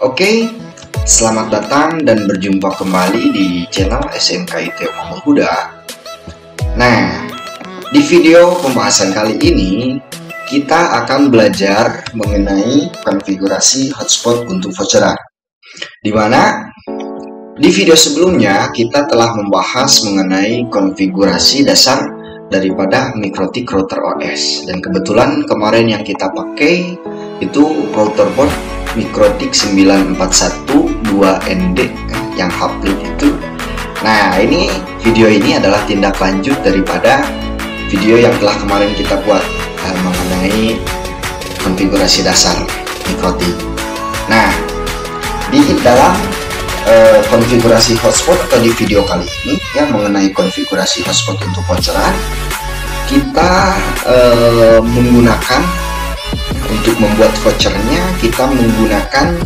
Oke, selamat datang dan berjumpa kembali di channel SMK ITE Muhammad Huda. Nah, di video pembahasan kali ini kita akan belajar mengenai konfigurasi hotspot untuk voucheran. Di mana di video sebelumnya kita telah membahas mengenai konfigurasi dasar daripada MikroTik Router OS, dan kebetulan kemarin yang kita pakai itu router board MikroTik 9412ND yang haplit itu. Nah, video ini adalah tindak lanjut daripada video yang telah kemarin kita buat mengenai konfigurasi dasar MikroTik. Nah, di dalam konfigurasi hotspot atau di video kali ini ya mengenai konfigurasi hotspot untuk voucheran, kita menggunakan untuk membuat vouchernya, kita menggunakan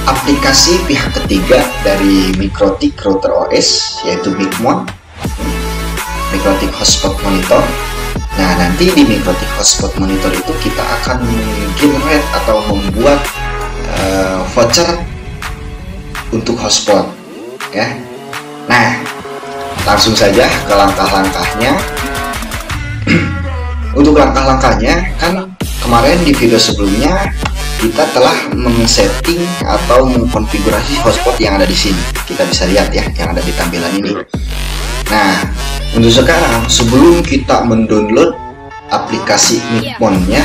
aplikasi pihak ketiga dari MikroTik Router OS, yaitu MikMon, MikroTik Hotspot Monitor. Nah, nanti di MikroTik Hotspot Monitor itu kita akan generate atau membuat voucher untuk hotspot ya. Nah, langsung saja ke langkah-langkahnya. Untuk langkah-langkahnya, kan kemarin di video sebelumnya kita telah men-setting atau mengkonfigurasi hotspot yang ada di sini. Kita bisa lihat ya yang ada di tampilan ini. Nah, untuk sekarang sebelum kita mendownload aplikasi MikMon-nya,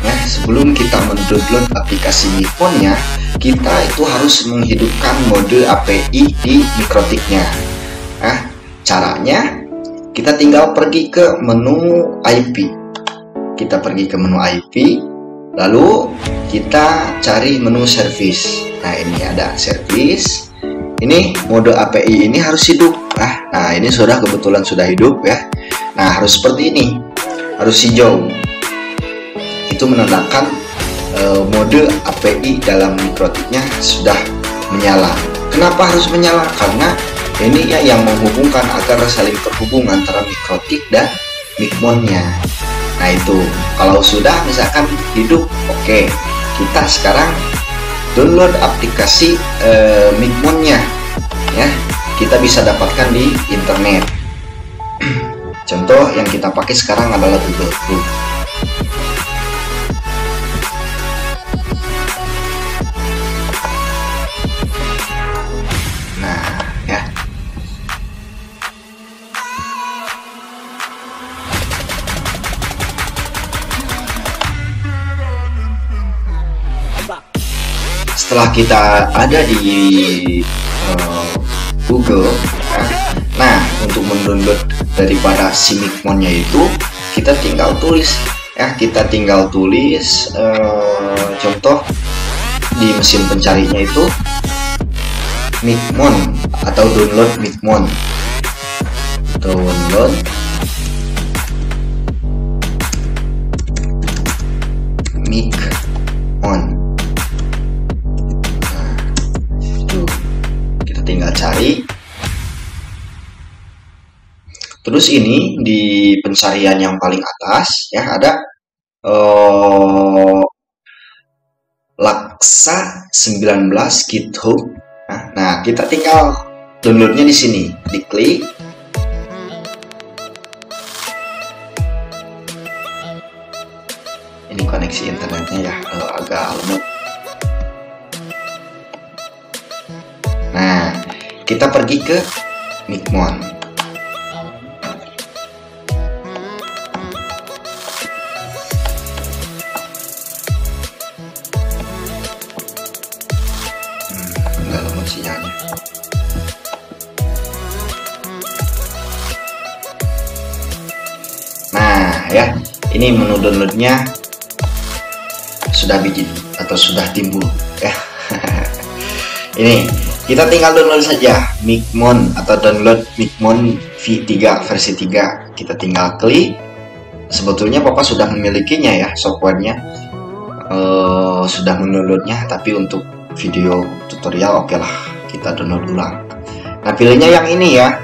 ya, sebelum kita mendownload aplikasi MikMon-nya, kita itu harus menghidupkan mode API di MikroTik-nya. Nah, caranya kita tinggal pergi ke menu IP. Kita pergi ke menu IP, lalu kita cari menu service. Nah, ini ada service. Ini mode API ini harus hidup. Nah, ini kebetulan sudah hidup ya. Nah, harus seperti ini. Harus hijau. Itu menandakan mode API dalam MikroTik-nya sudah menyala. Kenapa harus menyala? Karena ini ya yang menghubungkan agar saling terhubung antara MikroTik dan MikMon-nya. Nah, itu kalau sudah misalkan hidup, oke, kita sekarang download aplikasi MikMon-nya ya. Kita bisa dapatkan di internet. Contoh yang kita pakai sekarang adalah Google Chrome. Setelah kita ada di Google, nah untuk mendownload daripada si MikMon-nya itu kita tinggal tulis ya, contoh di mesin pencarinya itu MikMon atau download MikMon, download MikMon. Tinggal cari, terus ini di pencarian yang paling atas ya ada Laksa 19 GitHub. Nah, kita tinggal downloadnya di sini, diklik. Ini koneksi internetnya ya agak lemot. Nah, kita pergi ke MikMon. Enggak lemot sinyalnya. Nah, ya, ini menu downloadnya sudah bikin atau sudah timbul ya. Ini kita tinggal download saja MikMon atau download MikMon V3 versi 3. Kita tinggal klik. Sebetulnya Bapak sudah memilikinya ya, softwarenya sudah mendownloadnya, tapi untuk video tutorial oke lah kita download ulang. Nah, pilihnya yang ini ya,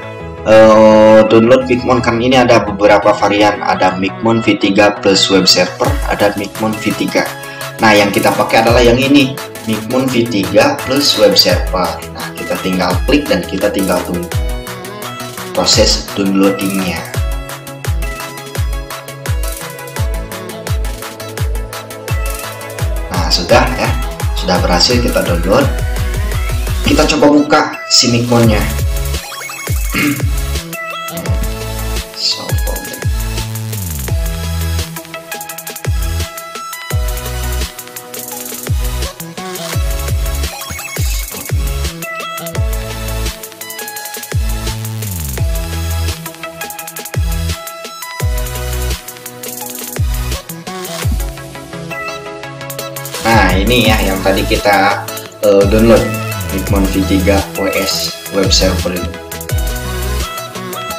download MikMon. Kan ini ada beberapa varian, ada MikMon V3 plus web server, ada MikMon V3. Nah, yang kita pakai adalah yang ini, Micmon V3 plus web server. Nah, kita tinggal klik dan kita tinggal tunggu proses downloadingnya. Nah, sudah ya, sudah berhasil kita download. Kita coba buka si Micmonnya. Nah, ini ya yang tadi kita download, Micmon V3 OS web server ini.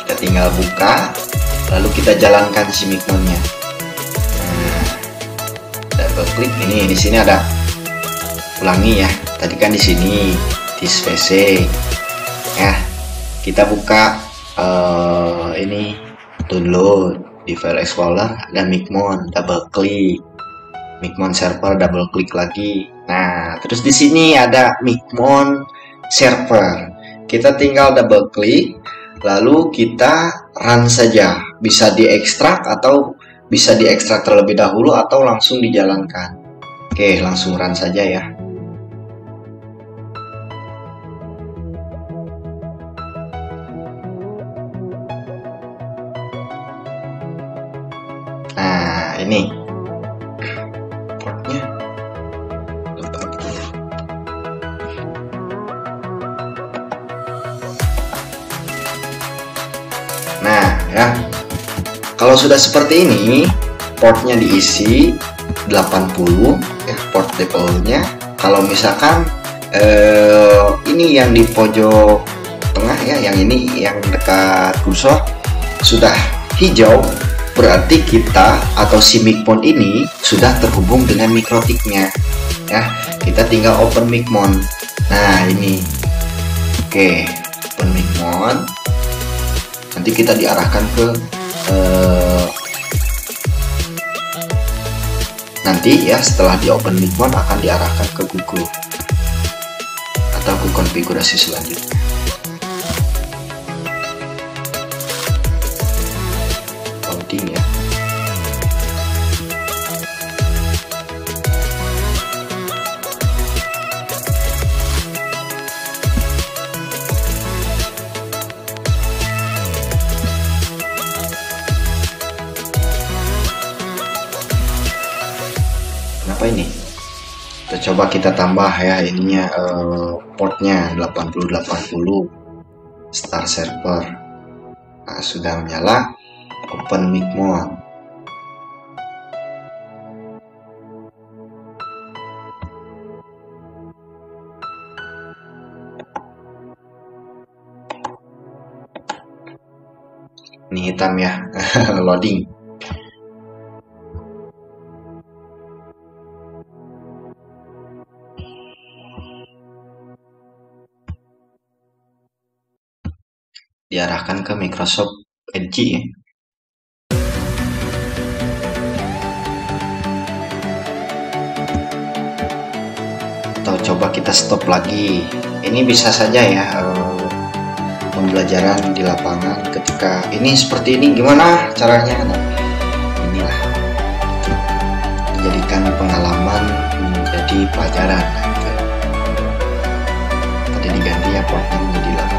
Kita tinggal buka, lalu kita jalankan si Micmonnya. Nah, double klik, ini di sini ada, ulangi ya. Tadi kan di sini this PC ya. Kita buka ini download di file explorer, dan Micmon, double klik. Micmon server, double klik lagi. Nah, terus di sini ada Micmon server. Kita tinggal double klik, lalu kita run saja. Bisa diekstrak atau bisa diekstrak terlebih dahulu atau langsung dijalankan. Oke, langsung run saja ya. Nah, ini portnya. Nah ya, kalau sudah seperti ini, portnya diisi 80 ya, port defaultnya. Kalau misalkan ini yang di pojok tengah ya, yang ini yang dekat kursor sudah hijau, berarti kita atau si Micmon ini sudah terhubung dengan mikrotiknya ya. Kita tinggal open Micmon. Nah, ini oke, open Micmon. Nanti kita diarahkan ke nanti ya, setelah di open Micmon akan diarahkan ke Google atau ke konfigurasi selanjutnya. Loading ya. Kenapa ini? Kita coba kita tambah ya ininya, portnya 8080 start server. Nah, sudah menyala, open Micmon. Ini hitam ya. Loading. Diarahkan ke Microsoft Edge ya. Atau coba kita stop lagi. Ini bisa saja ya, pembelajaran di lapangan ketika ini seperti ini gimana caranya. Nah, inilah gitu. Menjadikan pengalaman menjadi pelajaran. Nah, gitu. Tadi diganti ya portnya menjadi 80.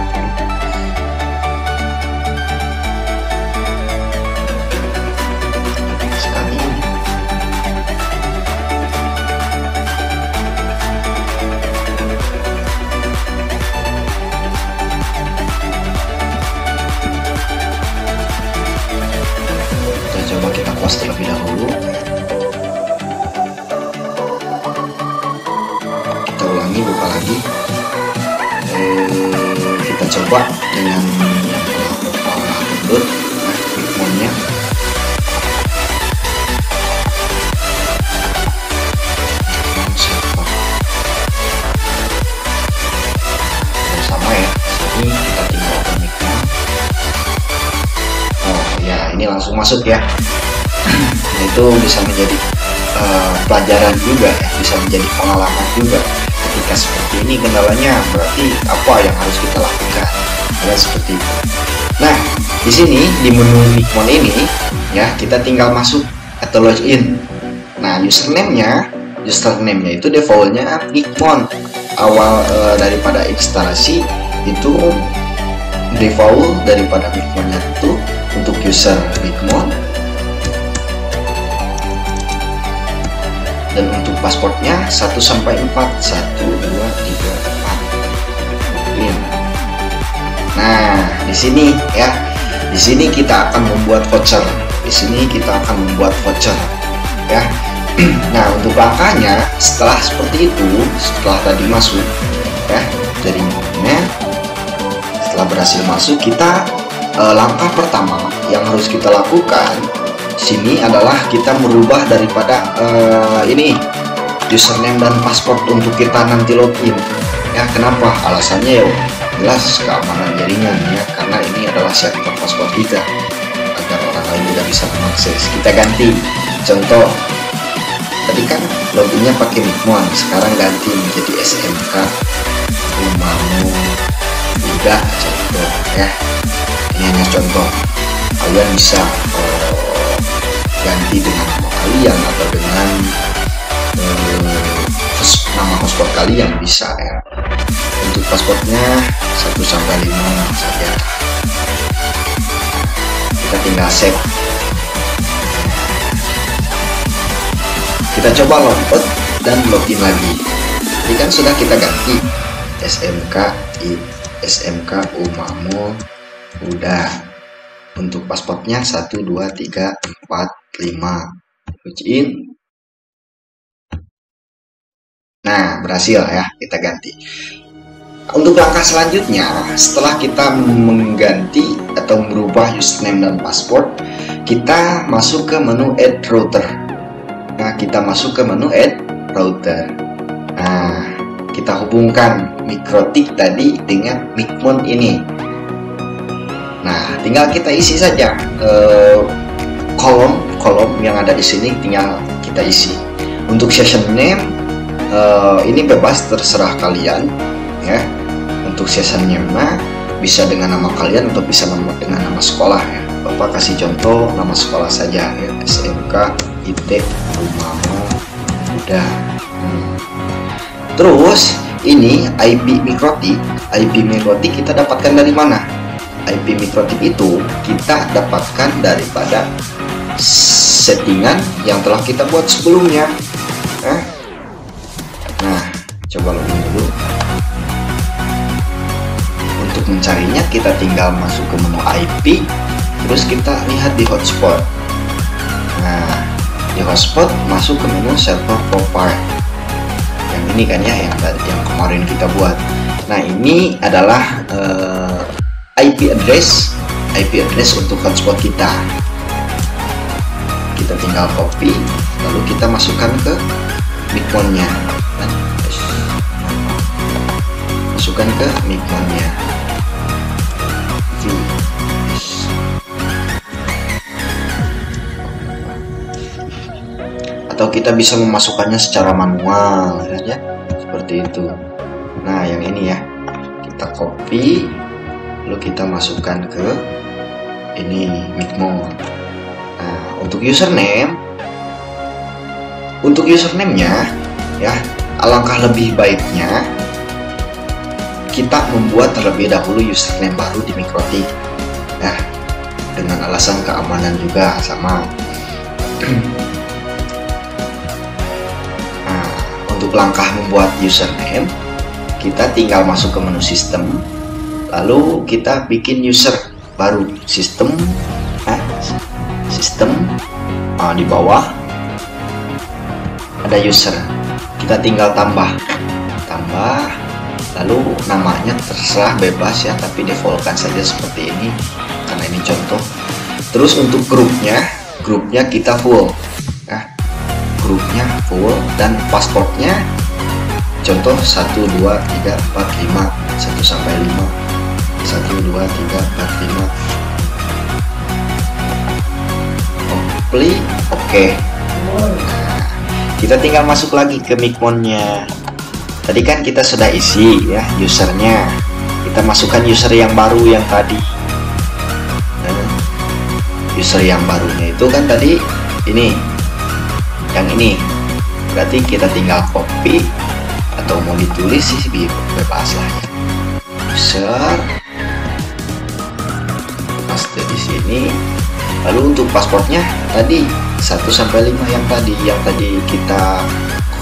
Coba kita close terlebih dahulu. Kita ulangi, buka lagi. Kita coba dengan download Micmonnya. Sama ya. Ini kita tinggal open Micmon. Oh ya, ini langsung masuk ya. Itu bisa menjadi pelajaran juga ya, bisa menjadi pengalaman juga. Ketika seperti ini kendalanya, berarti apa yang harus kita lakukan, ya seperti itu. Nah, di sini di menu Micmon ini ya, kita tinggal masuk atau login. Nah, username-nya itu defaultnya Micmon. Awal daripada instalasi itu default daripada Micmonnya itu untuk user Micmon, dan untuk passwordnya 1 sampai 4, 1 2 3 4. Nah, di sini ya, di sini kita akan membuat voucher. Di sini kita akan membuat voucher ya. Nah, untuk langkahnya setelah seperti itu, setelah tadi masuk ya jaringannya, setelah berhasil masuk, kita langkah pertama yang harus kita lakukan sini adalah kita merubah daripada ini username dan password untuk kita nanti login ya. Kenapa? Alasannya ya jelas keamanan jaringan ya, karena ini adalah sektor password kita agar orang lain tidak bisa mengakses. Kita ganti, contoh tadi kan loginnya pakai Micmon, sekarang ganti menjadi SMK Umamu udah, contoh ya. Ini hanya contoh, kalian bisa ganti dengan nama kalian atau dengan nama hotspot kalian bisa ya. Untuk passwordnya 1 sampai 5 saja. Kita tinggal save. Kita coba logout dan login lagi. Ini kan sudah kita ganti SMK Umamu udah. Untuk passwordnya 1 2 3 4 5. Login. Nah, berhasil ya, kita ganti. Untuk langkah selanjutnya, setelah kita mengganti atau merubah username dan password, kita masuk ke menu add router. Nah, kita masuk ke menu add router. Nah, kita hubungkan Mikrotik tadi dengan Micmon ini. Nah, tinggal kita isi saja kolom yang ada di sini, tinggal kita isi. Untuk session name ini bebas, terserah kalian ya. Untuk session name bisa dengan nama kalian atau bisa dengan nama sekolah ya. Bapak kasih contoh nama sekolah saja ya, SMK IT Umamu udah. Terus ini IP Mikrotik kita dapatkan dari mana? IP Mikrotik itu kita dapatkan daripada settingan yang telah kita buat sebelumnya. Nah, coba login dulu. Untuk mencarinya kita tinggal masuk ke menu IP, terus kita lihat di hotspot. Nah, di hotspot masuk ke menu server profile. Yang ini kan ya, yang kemarin kita buat. Nah, ini adalah IP address untuk hotspot kita. Kita tinggal copy, lalu kita masukkan ke Micmonnya. Masukkan ke Micmonnya. Atau kita bisa memasukkannya secara manual ya, seperti itu. Nah, yang ini ya, kita copy, lalu kita masukkan ke ini Micmon. Nah, untuk username-nya ya, alangkah lebih baiknya kita membuat terlebih dahulu username baru di Mikrotik ya, dengan alasan keamanan juga sama. Nah, untuk langkah membuat username, kita tinggal masuk ke menu sistem, lalu kita bikin user baru, sistem di bawah ada user, kita tinggal tambah, lalu namanya terserah bebas ya, tapi defaultkan saja seperti ini karena ini contoh. Terus untuk grupnya kita full ya, grupnya full, dan passwordnya contoh 1 2 3 4 5, 1 sampai 5, 1 2 3 4 5. Oke. Nah, kita tinggal masuk lagi ke Micmonnya. Tadi kan kita sudah isi ya usernya, kita masukkan user yang baru yang tadi. User yang barunya itu kan tadi ini, yang ini. Berarti kita tinggal copy atau mau ditulis sih bebas lah ya. User, paste di sini. Lalu untuk pasportnya tadi 1 sampai 5 yang tadi kita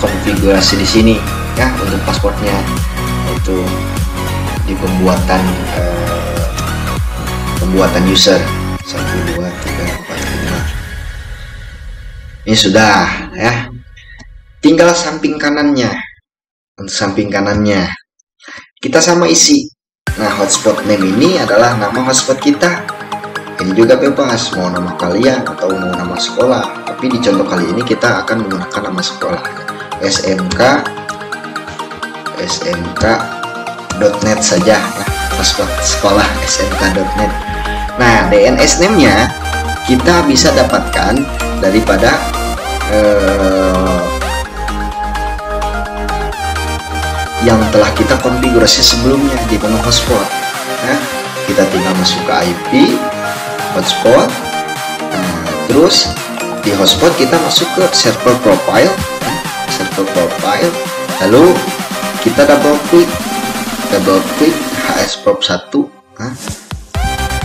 konfigurasi di sini ya untuk pasportnya itu di pembuatan user 1 2 3 4 5. Ini sudah ya. Tinggal samping kanannya. Untuk samping kanannya kita sama isi. Nah, hotspot name ini adalah nama hotspot kita. Ini juga bebas mau nama kalian atau mau nama sekolah. Tapi di contoh kali ini kita akan menggunakan nama sekolah. smk.net saja ya. Hotspot sekolah smk.net. Nah, DNS name-nya kita bisa dapatkan daripada yang telah kita konfigurasi sebelumnya di menu hotspot. Nah, kita tinggal masuk ke IP hotspot. Nah, terus di hotspot kita masuk ke server profile, lalu kita double klik hsprop 1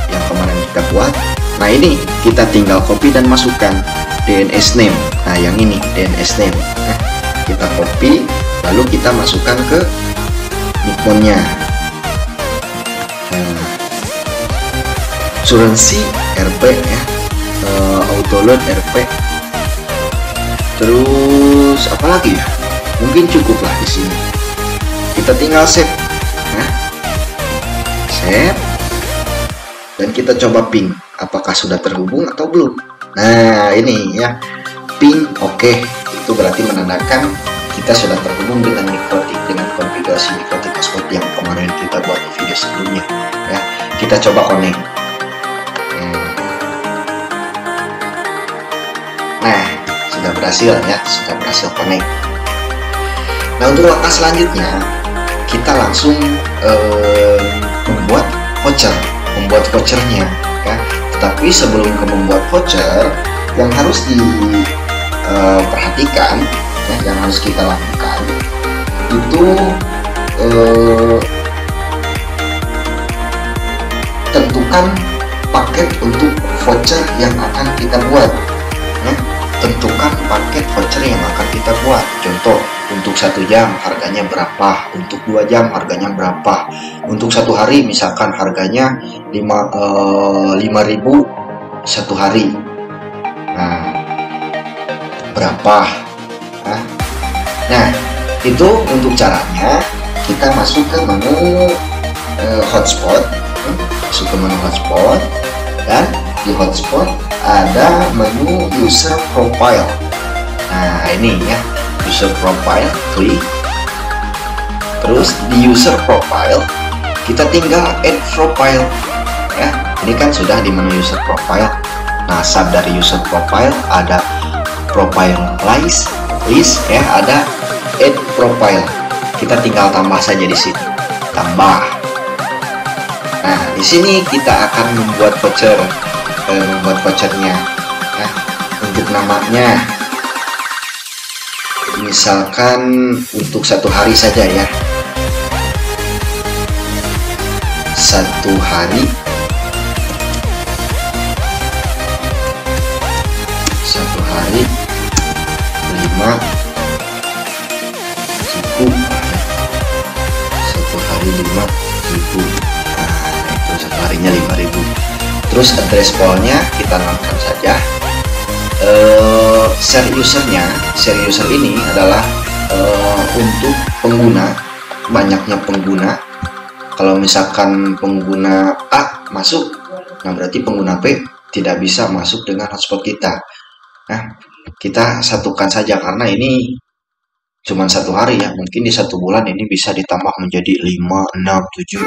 yang kemarin kita buat. Nah, ini kita tinggal copy dan masukkan DNS name. Nah, yang ini DNS name. Nah, kita copy lalu kita masukkan ke Micmonnya. Nah, asuransi RP ya, autoload RP. Terus apa lagi ya? Mungkin cukup lah di sini. Kita tinggal save. Nah, save. Dan kita coba ping apakah sudah terhubung atau belum. Nah, ini ya, ping oke. Itu berarti menandakan kita sudah terhubung dengan Mikrotik, dengan konfigurasi Mikrotik hotspot yang kemarin kita buat di video sebelumnya ya. Kita coba connect. Nah, sudah berhasil ya, sudah berhasil connect. Nah, untuk langkah selanjutnya kita langsung membuat vouchernya ya. Tetapi sebelum ke membuat voucher, yang harus diperhatikan ya, yang harus kita lakukan itu tentukan paket untuk voucher yang akan kita buat ya. Tentukan paket voucher yang akan kita buat. Contoh, untuk 1 jam harganya berapa, untuk 2 jam harganya berapa, untuk 1 hari misalkan harganya 5.000 1 hari. Nah, berapa? Nah, itu untuk caranya kita masuk ke menu hotspot, dan di hotspot ada menu user profile. Nah, ini ya, user profile, klik. Terus di user profile kita tinggal add profile ya. Ini kan sudah di menu user profile. Nah, sub dari user profile ada profile list ya, ada add profile. Kita tinggal tambah saja di sini, tambah. Nah, di sini kita akan membuat vouchernya ya. Untuk namanya misalkan untuk 1 hari saja ya, 1 hari 5.000, 1 hari 5.000. Nah, itu 1 harinya 5.000. Terus address file-nya kita namakan saja share user ini adalah untuk pengguna, banyaknya pengguna. Kalau misalkan pengguna A masuk, nah berarti pengguna B tidak bisa masuk dengan hotspot kita. Nah, kita satukan saja karena ini cuma 1 hari ya, mungkin di 1 bulan ini bisa ditambah menjadi 5, 6, 7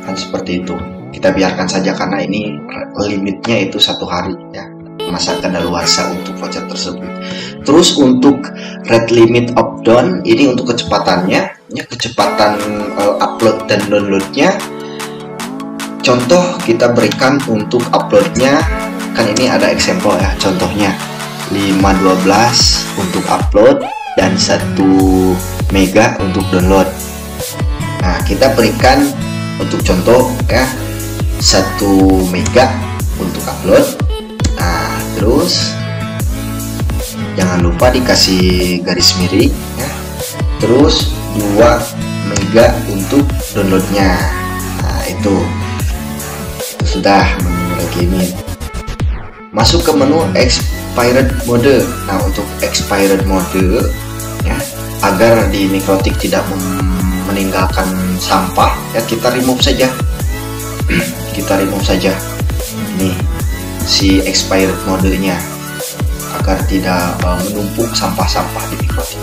kan, seperti itu. Kita biarkan saja karena ini limitnya itu 1 hari ya, masa kadaluarsa untuk voucher tersebut. Terus untuk rate limit up down ini untuk kecepatannya, ya, kecepatan upload dan downloadnya. Contoh kita berikan untuk uploadnya, kan ini ada example ya, contohnya 512 untuk upload dan 1 mega untuk download. Nah, kita berikan untuk contoh ya 1 mega untuk upload. Nah, terus jangan lupa dikasih garis miring ya. Terus 2 mega untuk downloadnya. Nah, itu sudah lagi ini. Masuk ke menu expired mode. Nah, untuk expired mode ya, agar di Mikrotik tidak meninggalkan sampah ya, kita remove saja. Kita remove saja ini si expired modenya agar tidak menumpuk sampah-sampah di Mikrotik.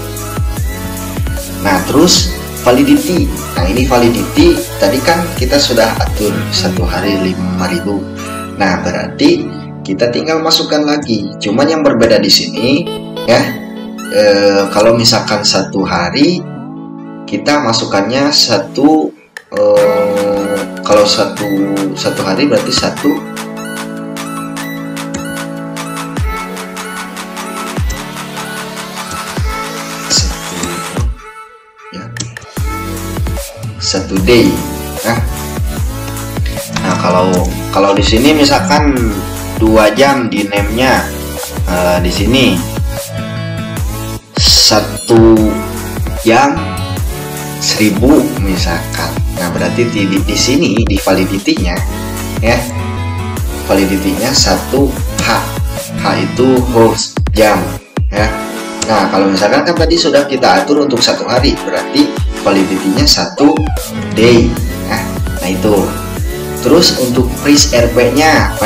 Nah, terus validity. Nah, ini validity tadi kan kita sudah atur 1 hari 5.000. Nah, berarti kita tinggal masukkan lagi. Cuman yang berbeda di sini ya, kalau misalkan 1 hari kita masukkannya kalau satu hari berarti 1 day. Nah, kalau di sini misalkan 2 jam di name-nya, di sini 1 jam 1000 misalkan. Nah, berarti di sini di validity-nya ya, validity-nya 1H. H itu host jam ya. Nah, kalau misalkan kan tadi sudah kita atur untuk 1 hari, berarti validity-nya 1 day ya. Nah, itu. Terus untuk price RP-nya,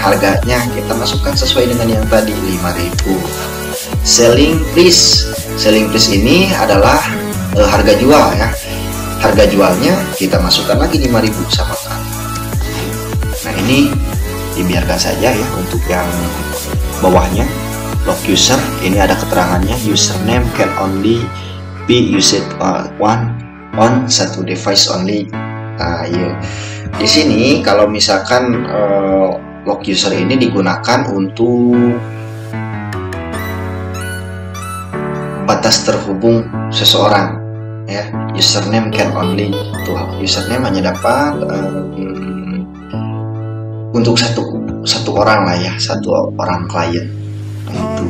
harganya kita masukkan sesuai dengan yang tadi 5.000. Selling price ini adalah harga jual ya. Harga jualnya kita masukkan lagi 5.000 sama kan. Nah, ini dibiarkan saja ya. Untuk yang bawahnya log user, ini ada keterangannya, username can only be used on 1 device only. Nah, iya. Di sini kalau misalkan log user ini digunakan untuk batas terhubung seseorang ya. Username can only, tuh username hanya dapat untuk satu orang lah ya, 1 orang klien. Nah, itu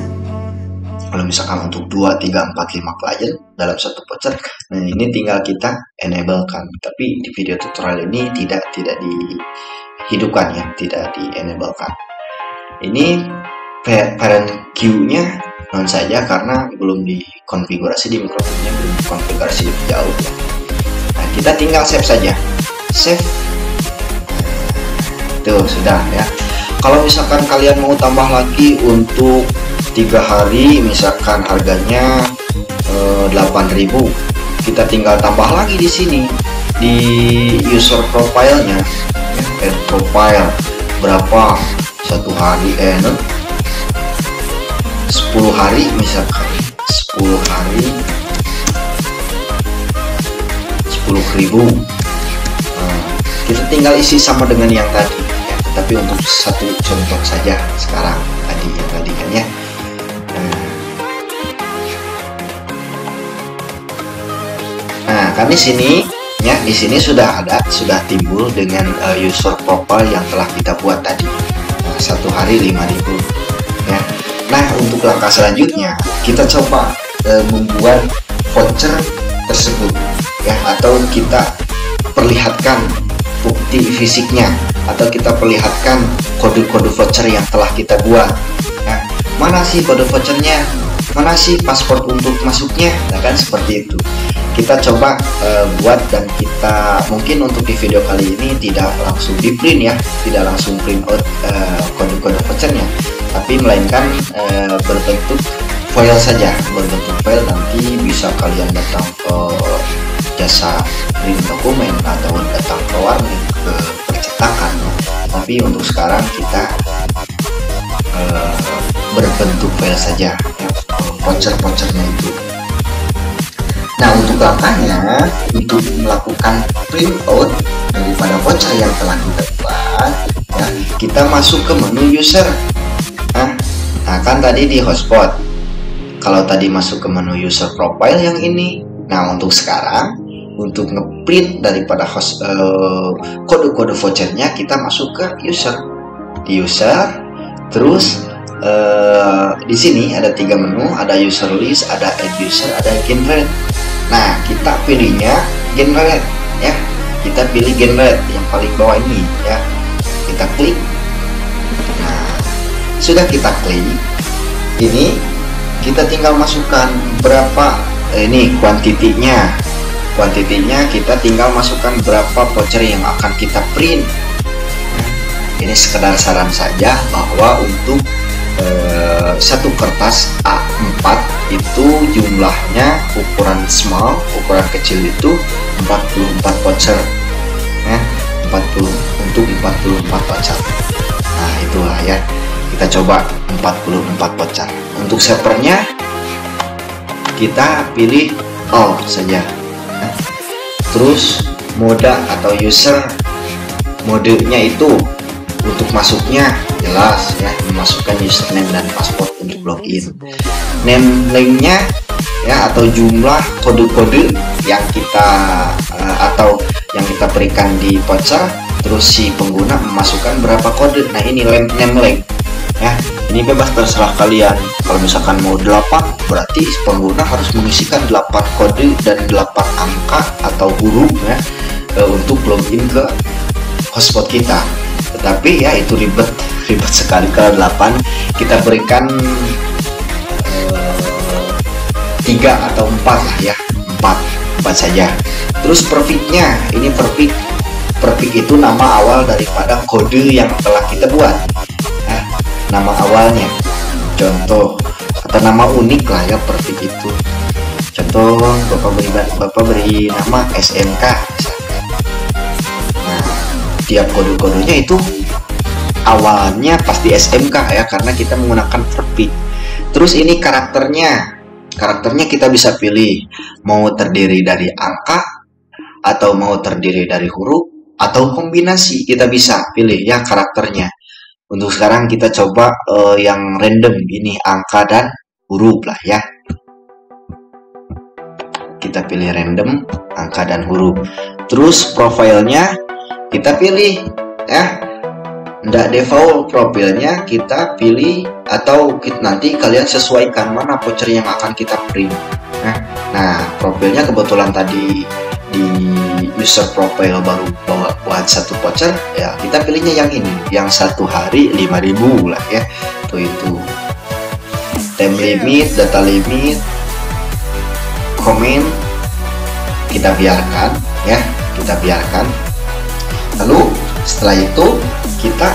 kalau misalkan untuk 2, 3, 4, 5 klien dalam 1 voucher, nah ini tinggal kita enable kan. Tapi di video tutorial ini tidak dihidupkan ya, tidak di enable kan. Ini parent queue-nya non saja karena belum dikonfigurasi di Mikrotiknya, belum dikonfigurasi lebih jauh ya. Nah, kita tinggal save saja. Save. Tuh, sudah ya. Kalau misalkan kalian mau tambah lagi untuk 3 hari, misalkan harganya 8.000, kita tinggal tambah lagi di sini di user profile-nya ya, add profile berapa 1 hari 10 hari misalkan 10 hari 10.000. Kita tinggal isi sama dengan yang tadi ya, tapi untuk 1 contoh saja sekarang tadi kan ya. Nah, kan di sini ya, di sini sudah timbul dengan user profile yang telah kita buat tadi. Nah, 1 hari 5.000 ya. Nah, untuk langkah selanjutnya kita coba membuat voucher tersebut ya, atau kita perlihatkan bukti fisiknya, atau kita perlihatkan kode-kode voucher yang telah kita buat ya. Mana sih kode vouchernya, mana sih password untuk masuknya, nah kan seperti itu. Kita coba buat, dan kita mungkin untuk di video kali ini tidak langsung di print ya, tidak langsung print out kode-kode vouchernya, tapi melainkan berbentuk file saja, berbentuk file. Nanti bisa kalian datang ke jasa print dokumen atau datang ke warnet, ke percetakan ya. Tapi untuk sekarang kita eh, berbentuk file saja ya, voucher-vouchernya itu. Nah, untuk langkahnya, untuk melakukan print out daripada voucher yang telah kita buat, ya, kita masuk ke menu user. Nah, kan tadi di hotspot. Kalau tadi masuk ke menu user profile yang ini, nah untuk sekarang, untuk ngeprint daripada kode-kode vouchernya, kita masuk ke user. Di user, terus di sini ada 3 menu, ada user list, ada add user, ada generate. Nah, kita pilihnya generate ya. Kita pilih generate yang paling bawah ini ya. Kita klik. Nah, sudah kita klik. Ini kita tinggal masukkan berapa ini kuantitinya. Kuantitinya kita tinggal masukkan berapa voucher yang akan kita print. Ini sekedar saran saja bahwa untuk satu kertas A4 itu jumlahnya ukuran small, ukuran kecil itu 44 voucher ya, 40 untuk 44 voucher. Nah, itulah ya, kita coba 44 voucher. Untuk shapernya kita pilih all saja ya. Terus mode atau user, modenya itu untuk masuknya jelas ya, memasukkan username dan password untuk login. Name linknya ya, atau jumlah kode-kode yang kita atau yang kita berikan di voucher, terus si pengguna memasukkan berapa kode. Nah, ini name link ya, ini bebas terserah kalian. Kalau misalkan mau 8, berarti pengguna harus mengisikan 8 kode dan 8 angka atau huruf ya, untuk login ke hotspot kita. Tetapi ya itu ribet sekali. Kalau 8 kita berikan 3 atau 4 lah ya, 4 saja. Terus perfectnya, ini perfect itu nama awal daripada kode yang telah kita buat nah, nama awalnya, contoh atau nama unik lah ya perfect itu. Contoh bapak beri nama SMK misalkan. Tiap kode-kodenya itu awalnya pasti SMK ya, karena kita menggunakan perfect. Terus ini karakternya kita bisa pilih mau terdiri dari angka atau mau terdiri dari huruf atau kombinasi, kita bisa pilih ya karakternya. Untuk sekarang kita coba yang random, ini angka dan huruf lah ya. Kita pilih random angka dan huruf. Terus profilnya kita pilih ya, ndak default profilnya kita pilih, atau nanti kalian sesuaikan mana voucher yang akan kita print. Nah, profilnya kebetulan tadi di user profile baru buat satu voucher ya, kita pilihnya yang ini, yang 1 hari 5.000 lah ya. Itu time limit, data limit, comment kita biarkan ya, kita biarkan. Lalu setelah itu kita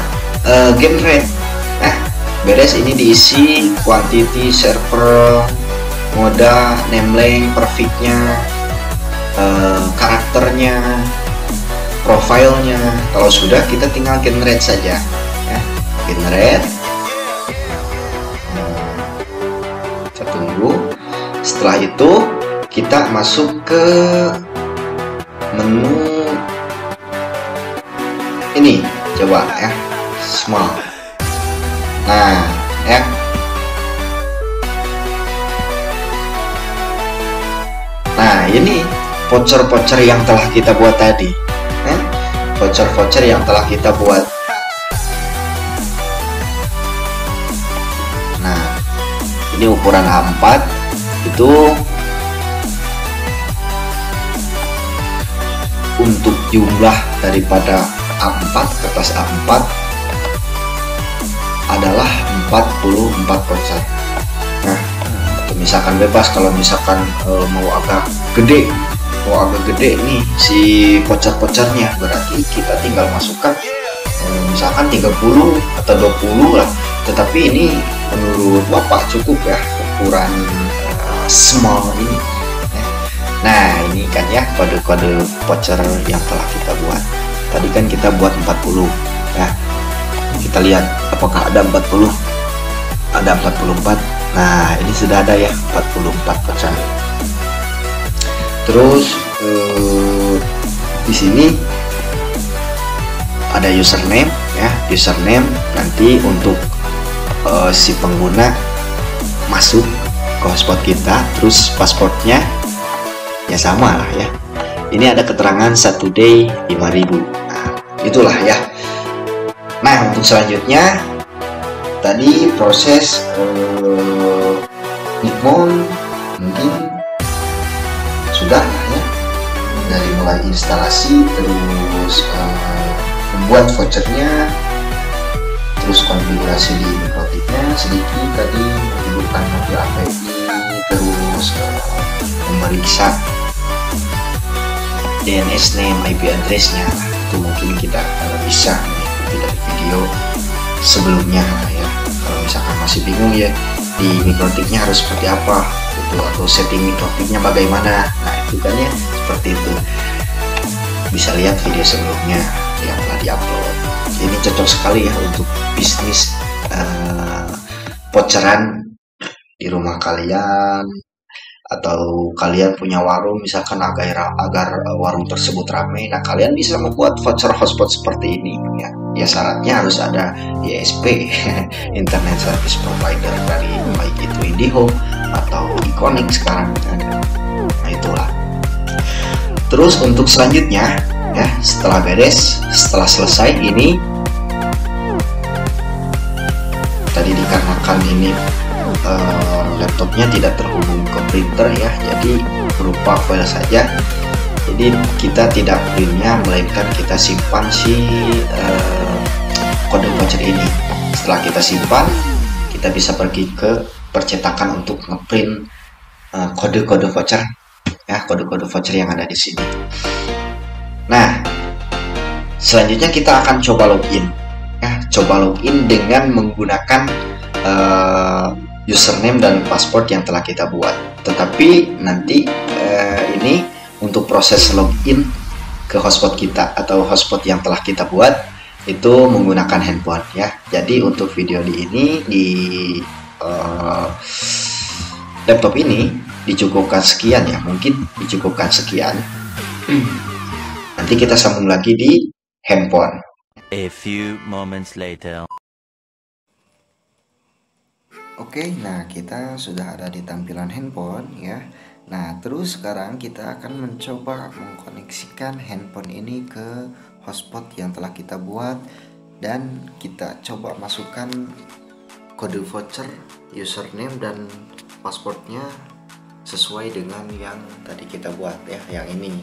generate. Nah, beres, ini diisi quantity, server, mode, name link, perfectnya, karakternya, profilnya. Kalau sudah, kita tinggal generate saja ya. Generate. Kita tunggu. Setelah itu kita masuk ke menu ini, coba ya, small. Nah ya, nah ini voucher-voucher yang telah kita buat tadi, voucher-voucher yang telah kita buat. Nah, ini ukuran A4 itu untuk jumlah daripada A4, kertas A4 adalah 44%. Nah, misalkan bebas, kalau misalkan mau agak gede nih si voucher-vouchernya, berarti kita tinggal masukkan misalkan 30 atau 20 lah. Tetapi ini menurut Bapak cukup ya ukuran small ini. Nah, ini kan ya kode-kode voucher yang telah kita buat. Tadi kan kita buat 40 ya. Kita lihat apakah ada 40. ada 44. Nah, ini sudah ada ya 44 voucher. Terus di sini ada username ya, username nanti untuk si pengguna masuk ke hotspot kita. Terus passwordnya ya sama lah ya. Ini ada keterangan 1 day 5.000. Nah, itulah ya. Nah, untuk selanjutnya tadi proses Nikmon mungkin sudah ya, dari mulai instalasi, terus membuat vouchernya, terus konfigurasi di mikrotiknya sedikit tadi, menghidupkan mobil API, terus memeriksa DNS name, IP addressnya. Itu mungkin kita bisa mengikuti dari video sebelumnya ya. Kalau misalkan masih bingung ya di mikrotiknya harus seperti apa itu, atau setting mikrotiknya bagaimana, nah itu kan ya seperti itu, bisa lihat video sebelumnya yang telah diupload. Ini cocok sekali ya untuk bisnis voucheran di rumah kalian, atau kalian punya warung misalkan agar warung tersebut ramai. Nah, kalian bisa membuat voucher hotspot seperti ini ya. Ya syaratnya harus ada ISP Internet Service Provider dari baik itu IndiHome atau Iconic sekarang kan. Nah, itulah. Terus untuk selanjutnya ya, setelah beres, setelah selesai ini tadi dikarenakan ini laptopnya tidak terhubung ke printer ya, jadi berupa file saja. Jadi kita tidak printnya, melainkan kita simpan si kode voucher ini. Setelah kita simpan, kita bisa pergi ke percetakan untuk ngeprint kode-kode voucher ya, kode-kode voucher yang ada di sini. Nah, selanjutnya kita akan coba login ya, coba login dengan menggunakan username dan password yang telah kita buat. Tetapi nanti ini untuk proses login ke hotspot kita atau hotspot yang telah kita buat itu menggunakan handphone ya. Jadi untuk video ini di laptop ini dicukupkan sekian ya, mungkin dicukupkan sekian. Nanti kita sambung lagi di handphone. A few moments later. Oke, nah kita sudah ada di tampilan handphone ya. Nah, terus sekarang kita akan mencoba mengkoneksikan handphone ini ke hotspot yang telah kita buat, dan kita coba masukkan kode voucher, username dan passwordnya sesuai dengan yang tadi kita buat ya, yang ini.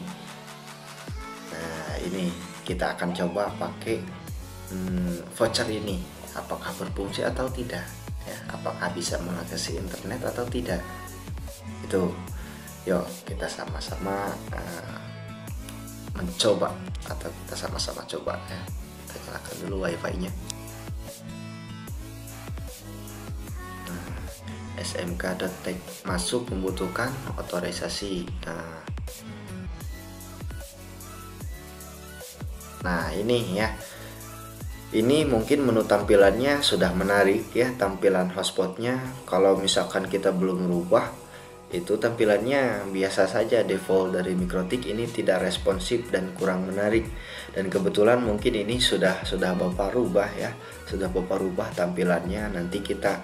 Nah, ini kita akan coba pakai voucher ini, apakah berfungsi atau tidak ya, apakah bisa mengakses internet atau tidak. Itu yuk kita sama-sama mencoba, atau kita sama-sama coba ya. Kita nyalakan dulu wifi-nya. smk.tech masuk membutuhkan otorisasi. Nah ini ya, ini mungkin menu tampilannya sudah menarik ya, tampilan hotspotnya. Kalau misalkan kita belum merubah, itu tampilannya biasa saja, default dari Mikrotik ini tidak responsif dan kurang menarik. Dan kebetulan mungkin ini sudah Bapak rubah ya, sudah Bapak rubah tampilannya. Nanti kita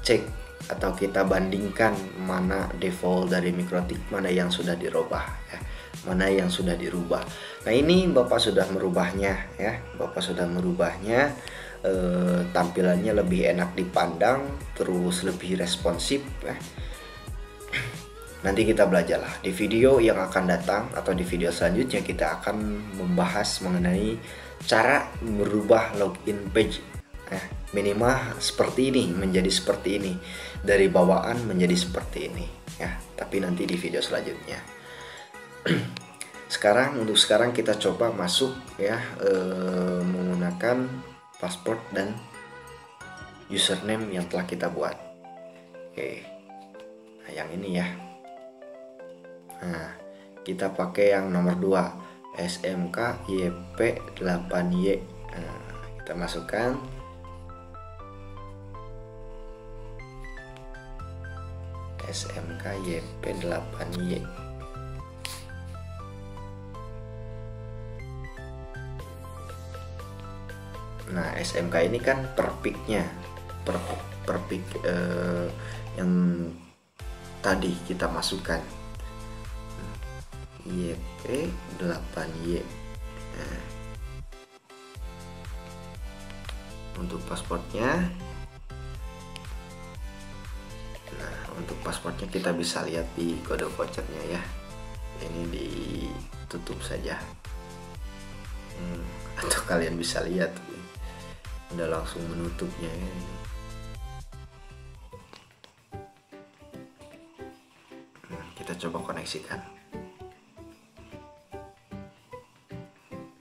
cek atau kita bandingkan mana default dari Mikrotik, mana yang sudah dirubah ya, mana yang sudah dirubah. Nah ini Bapak sudah merubahnya ya, Bapak sudah merubahnya. Tampilannya lebih enak dipandang, terus lebih responsif ya. Nanti kita belajarlah di video yang akan datang, atau di video selanjutnya kita akan membahas mengenai cara merubah login page minimal seperti ini menjadi seperti ini, dari bawaan menjadi seperti ini ya, tapi nanti di video selanjutnya. Untuk sekarang kita coba masuk ya, menggunakan password dan username yang telah kita buat. Oke, nah yang ini ya. Nah, kita pakai yang nomor 2, SMK YP8Y. Nah, kita masukkan. SMK YP8Y. Nah, SMK ini kan per peak-nya, per peak yang tadi kita masukkan, YP8Y. Nah, untuk pasportnya, kita bisa lihat di kode vouchernya ya. Ini ditutup saja, atau kalian bisa lihat udah langsung menutupnya ya. Kita coba koneksikan.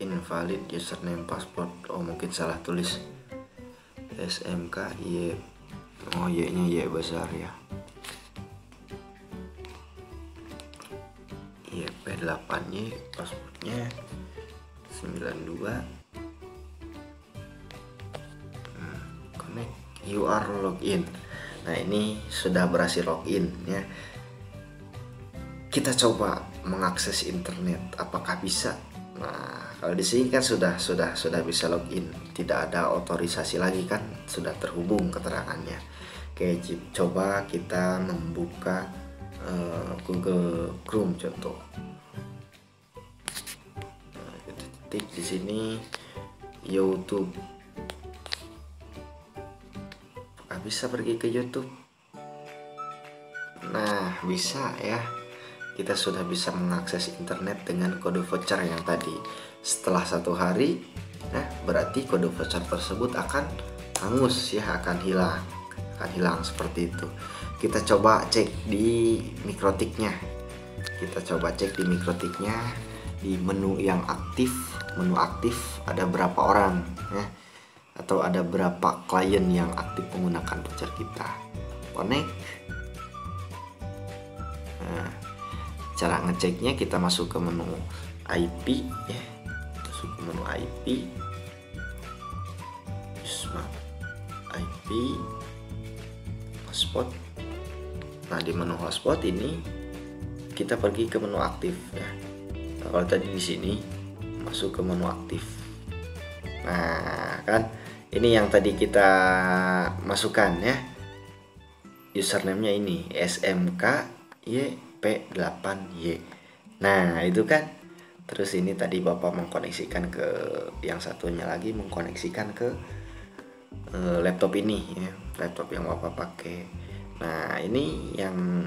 Invalid username password. Oh, mungkin salah tulis. SMK Y. Oh, Y nya Y besar ya. YP8Y, passwordnya 92. Connect, you are login. Nah, ini sudah berhasil login ya. Kita coba mengakses internet, apakah bisa? Nah, kalau di sini kan sudah bisa login, tidak ada otorisasi lagi kan, sudah terhubung keterangannya. Oke, coba kita membuka Google Chrome contoh. Nah, kita ketik di sini YouTube. Apakah bisa pergi ke YouTube? Nah, bisa ya. Kita sudah bisa mengakses internet dengan kode voucher yang tadi. Setelah 1 hari, nah berarti kode voucher tersebut akan hangus ya, akan hilang seperti itu. Kita coba cek di mikrotiknya. Di menu yang aktif, ada berapa orang ya, atau ada berapa klien yang aktif menggunakan voucher kita. Connect. Nah, cara ngeceknya kita masuk ke menu IP ya, Smart IP hotspot. Nah, di menu hotspot ini kita pergi ke menu aktif ya. Nah, kalau tadi di sini masuk ke menu aktif. Nah, kan ini yang tadi kita masukkan ya. Username-nya ini SMK YP8Y. Nah, itu kan. Terus ini tadi Bapak mengkoneksikan ke yang satunya lagi, mengkoneksikan ke laptop ini ya, laptop yang Bapak pakai. Nah, ini yang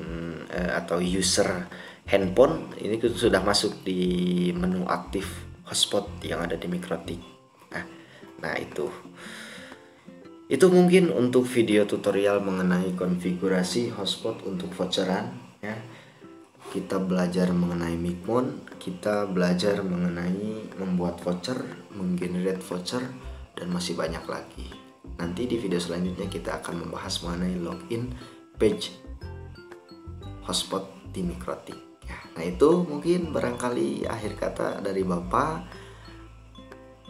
atau user handphone ini sudah masuk di menu aktif hotspot yang ada di mikrotik. Nah, itu mungkin untuk video tutorial mengenai konfigurasi hotspot untuk voucheran ya. Kita belajar mengenai Micmon, kita belajar mengenai membuat voucher, menggenerate voucher, dan masih banyak lagi. Nanti di video selanjutnya kita akan membahas mengenai login page hotspot di mikrotik ya. Nah, itu mungkin barangkali akhir kata dari Bapak.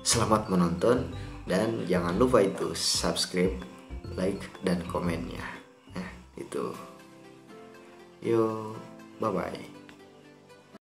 Selamat menonton dan jangan lupa itu subscribe, like, dan komennya. Itu. Yo, bye-bye.